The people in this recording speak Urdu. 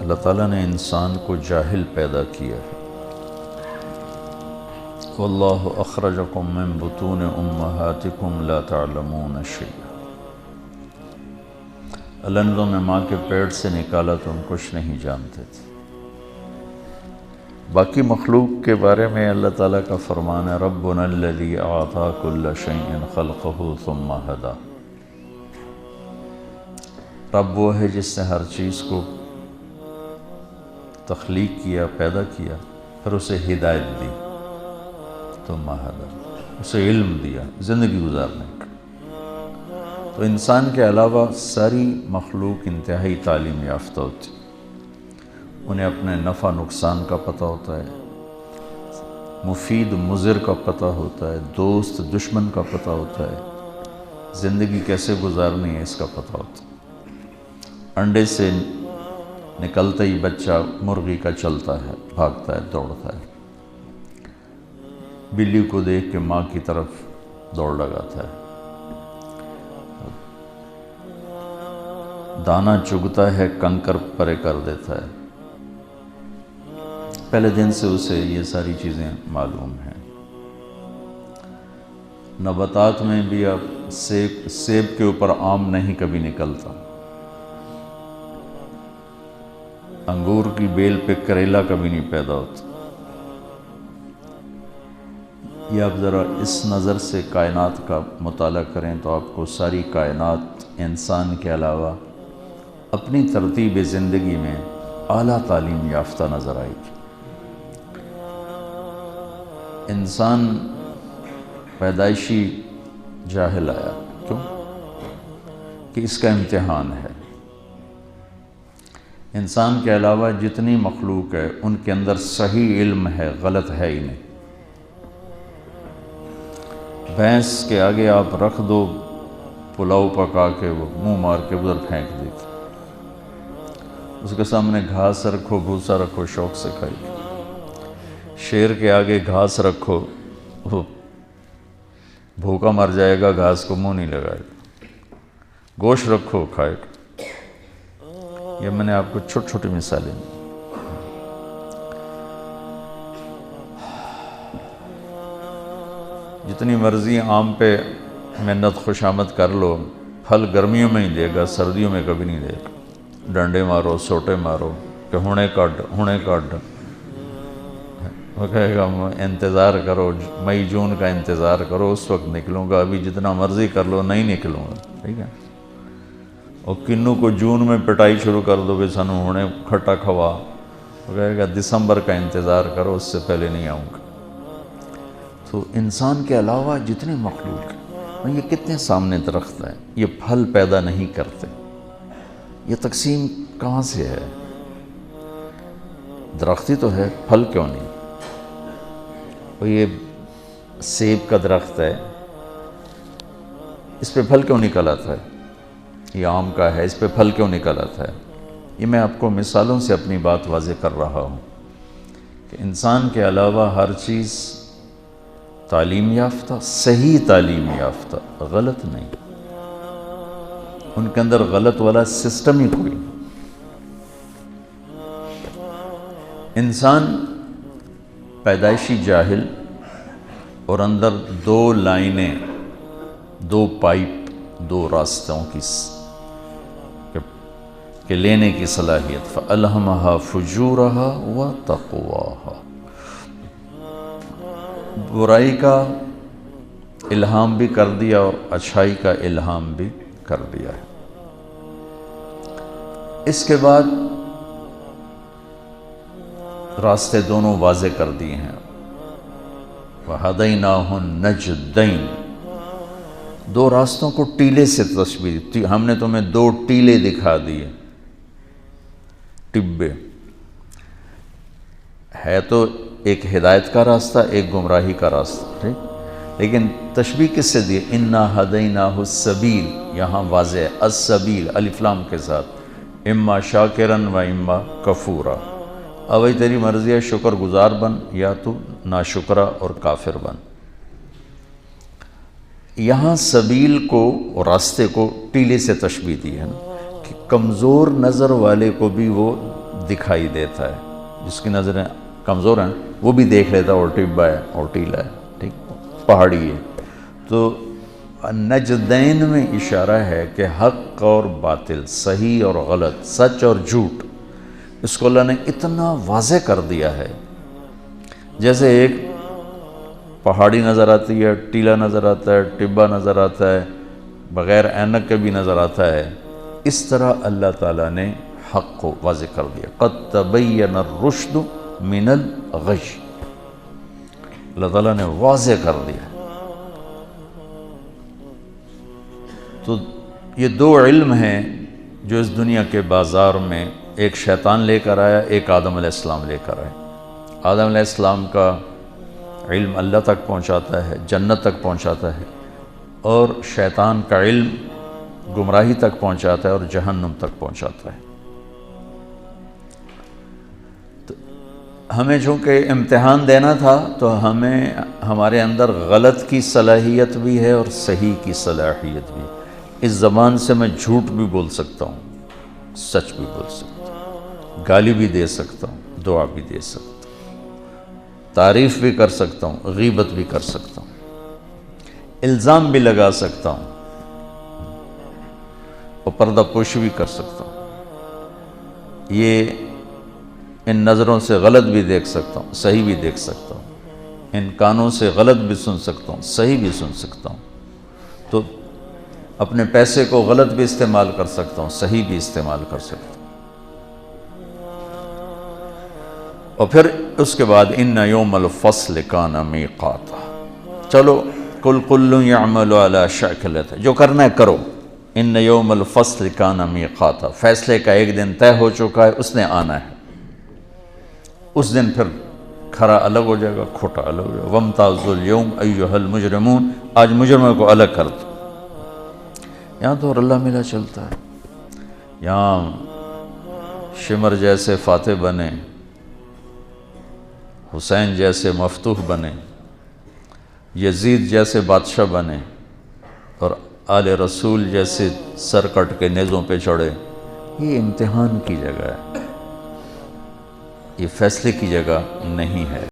اللہ تعالیٰ نے انسان کو جاہل پیدا کیا ہے۔ واللہ اخرجکم من بطون امہاتکم لا تعلمون شیئا، الندوں میں ماں کے پیٹ سے نکالا تو ہم کچھ نہیں جانتے تھے۔ باقی مخلوق کے بارے میں اللہ تعالیٰ کا فرمان ہے ربنا الذی اعطی کل شیء خلقہ ثم ہدی، رب وہ ہے جس نے ہر چیز کو تخلیق کیا، پیدا کیا، پھر اسے ہدایت دی، ثم ہدی، اسے علم دیا زندگی گزارنے کا۔ تو انسان کے علاوہ ساری مخلوق انتہائی تعلیم یافتہ ہوتی، انہیں اپنے نفع نقصان کا پتہ ہوتا ہے، مفید مضر کا پتہ ہوتا ہے، دوست دشمن کا پتہ ہوتا ہے، زندگی کیسے گزارنی ہے اس کا پتہ ہوتا ہے۔ انڈے سے نکلتا ہی بچہ مرغی کا چلتا ہے، بھاگتا ہے، دوڑتا ہے، بلی کو دیکھ کے ماں کی طرف دوڑ لگاتا ہے، دانا چگتا ہے، کنکر پرے کر دیتا ہے۔ پہلے دن سے اسے یہ ساری چیزیں معلوم ہیں۔ نباتات میں بھی اب سیب کے اوپر آم نہیں کبھی نکلتا، انگور کی بیل پہ کریلا کبھی نہیں پیدا ہوتا۔ یہ آپ ذرا اس نظر سے کائنات کا مطالعہ کریں تو آپ کو ساری کائنات انسان کے علاوہ اپنی ترتیب زندگی میں اعلیٰ تعلیم یافتہ نظر آئے گی۔ انسان پیدائشی جاہل آیا، کیوں؟ کہ اس کا امتحان ہے۔ انسان کے علاوہ جتنی مخلوق ہے ان کے اندر صحیح علم ہے، غلط ہے ہی نہیں۔ بھینس کے آگے آپ رکھ دو پلاؤ پکا کے، وہ منہ مار کے ادھر پھینک دیتی، اس کے سامنے گھاس رکھو، بھوسا رکھو، شوق سے کھائے گی۔ شیر کے آگے گھاس رکھو، وہ بھوکا مر جائے گا، گھاس کو منہ نہیں لگائے گا۔ گوشت رکھو، کھائے گا۔ یہ میں نے آپ کو چھوٹی چھوٹی مثالیں دی۔ جتنی مرضی آم پہ منت خوشامد کر لو، پھل گرمیوں میں ہی دے گا، سردیوں میں کبھی نہیں دے گا۔ ڈنڈے مارو، سوٹے مارو کہ ہونے کاٹ، وہ کہے گا انتظار کرو، مئی جون کا انتظار کرو، اس وقت نکلوں گا، ابھی جتنا مرضی کر لو نہیں نکلوں گا، ٹھیک ہے۔ اور کنوں کو جون میں پٹائی شروع کر دو کہ سانو ہونے کھٹا کھوا، وہ کہے گا دسمبر کا انتظار کرو، اس سے پہلے نہیں آؤں گا۔ تو انسان کے علاوہ جتنے مخلوق ہیں، یہ کتنے سامنے درخت ہیں، یہ پھل پیدا نہیں کرتے، یہ تقسیم کہاں سے ہے؟ درختی تو ہے، پھل کیوں نہیں؟ اور یہ سیب کا درخت ہے، اس پہ پھل کیوں نکل آتا ہے؟ یہ آم کا ہے، اس پہ پھل کیوں نکل آتا ہے؟ یہ میں آپ کو مثالوں سے اپنی بات واضح کر رہا ہوں کہ انسان کے علاوہ ہر چیز تعلیم یافتہ، صحیح تعلیم یافتہ، غلط نہیں۔ ان کے اندر غلط والا سسٹم ہی کوئی نہیں۔ انسان پیدائشی جاہل، اور اندر دو لائنیں، دو پائپ، دو راستوں کی کہ لینے کی صلاحیت، فَأَلْهَمَهَا فُجُورَهَا وَتَقْوَاهَا، برائی کا الہام بھی کر دیا اور اچھائی کا الہام بھی کر دیا ہے۔ اس کے بعد راستے دونوں واضح کر دیے ہیں، وَهَدَيْنَاهُ النَّجْدَيْنِ، دو راستوں کو ٹیلے سے تشبیہ دی، ہم نے تمہیں دو ٹیلے دکھا دیے، ٹبے ہے تو ایک ہدایت کا راستہ، ایک گمراہی کا راستہ، ٹھیک؟ لیکن تشبیہ کس سے دی؟ اِنَّا هَدَيْنَاهُ السَّبِيلِ، یہاں واضح ہے السبیل الف لام کے ساتھ، اما شاکرن و اما کفورا، اب تیری مرضی ہے، شکر گزار بن یا تو ناشکرہ اور کافر بن۔ یہاں سبیل کو اور راستے کو ٹیلے سے تشبیہ دی ہے نا، کہ کمزور نظر والے کو بھی وہ دکھائی دیتا ہے. جس کی نظریں کمزور ہیں وہ بھی دیکھ لیتا ہے اور ٹبا ہے اور ٹیلا ہے، ٹھیک، پہاڑی ہے. تو نجدین میں اشارہ ہے کہ حق اور باطل، صحیح اور غلط، سچ اور جھوٹ، اس کو اللہ نے اتنا واضح کر دیا ہے. جیسے ایک پہاڑی نظر آتی ہے، ٹیلا نظر آتا ہے، ٹبا نظر آتا ہے، بغیر اینک کے بھی نظر آتا ہے، اس طرح اللہ تعالیٰ نے حق کو واضح کر دیا. قد تبین الرشد من الغی، اللہ تعالیٰ نے واضح کر دیا. تو یہ دو علم ہیں جو اس دنیا کے بازار میں ایک شیطان لے کر آیا، ایک آدم علیہ السلام لے کر آئے. آدم علیہ السلام کا علم اللہ تک پہنچاتا ہے، جنت تک پہنچاتا ہے، اور شیطان کا علم گمراہی تک پہنچاتا ہے اور جہنم تک پہنچاتا ہے. تو ہمیں چونکہ امتحان دینا تھا تو ہمیں ہمارے اندر غلط کی صلاحیت بھی ہے اور صحیح کی صلاحیت بھی. اس زبان سے میں جھوٹ بھی بول سکتا ہوں، سچ بھی بول سکتا ہوں، گالی بھی دے سکتا ہوں، دعا بھی دے سکتا ہوں، تعریف بھی کر سکتا ہوں، غیبت بھی کر سکتا ہوں، الزام بھی لگا سکتا ہوں، اور پردہ پوشی بھی کر سکتا ہوں. یہ ان نظروں سے غلط بھی دیکھ سکتا ہوں، صحیح بھی دیکھ سکتا ہوں. ان کانوں سے غلط بھی سن سکتا ہوں، صحیح بھی سن سکتا ہوں. تو اپنے پیسے کو غلط بھی استعمال کر سکتا ہوں، صحیح بھی استعمال کر سکتا ہوں. اور پھر اس کے بعد ان یوم الفصل کان میقاتا، چلو کل کل یعمل علی شاکلتہ، جو کرنا ہے کرو. ان یوم الفصل کان میقاتا، فیصلے کا ایک دن طے ہو چکا ہے، اس نے آنا ہے. اس دن پھر کھرا الگ ہو جائے گا، کھوٹا الگ ہو جائے گا. وامتازوا الیوم ایھا المجرمون، آج مجرموں کو الگ کر دو. یہاں تو رلا ملا چلتا ہے. یہاں شمر جیسے فاتح بنے، حسین جیسے مفتوح بنے، یزید جیسے بادشاہ بنے، اور آل رسول جیسے سر کٹ کے نیزوں پہ چڑھے. یہ امتحان کی جگہ ہے، یہ فیصلے کی جگہ نہیں ہے.